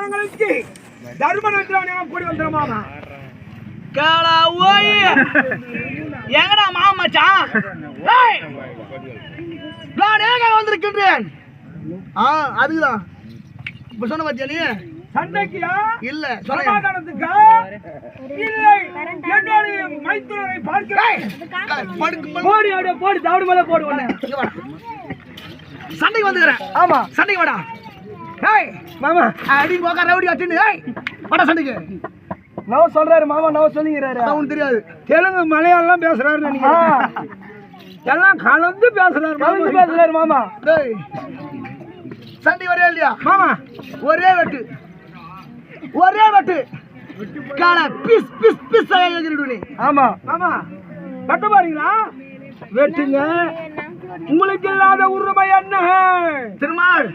உங்களுக்கு தர்மன் வந்துடுவான் கூடி வந்துடும் மாமா. கேளா ஓய் எங்கடா மாமச்சான்? நான் ஏங்க வந்திருக்கின்றேன். அதுதான் இப்ப சொன்ன பத்தியா நீ? சண்டைக்கியா இல்ல சமாதானத்துக்கா? இல்லை, என்னுடைய மைத்துனரை பார்க்கிறேன். போடி அப்படியே போடி தவிடு மேல போடு உடனே. சண்டைக்கு வந்துக்கிறேன். ஆமா சண்டைக்கு வாடா. ஏய் மாமா அடி போக ரவுடி அட்டின்னு. ஏய் வாடா சண்டைக்கு. நவ சொல்றாரு மாமா, நவ சொல்லிக்கிறாரு. அவனுக்கு தெரியாது தெலுங்கு மலையாளம் பேசுறாரு நினைக்கிறேன். எல்லாம் கலந்து பேசுறாரு மாமா. டேய் சண்டை வரே இல்லையா மாமா? ஒரே வெட்டு கால பீஸ் பீஸ் பீஸ் ஆகிடுடு நீ. ஆமா மாமா கட்ட பாருங்களா? வெட்டுங்க, உங்களுக்கு இல்லாத உரிமை என்ன? திருமால்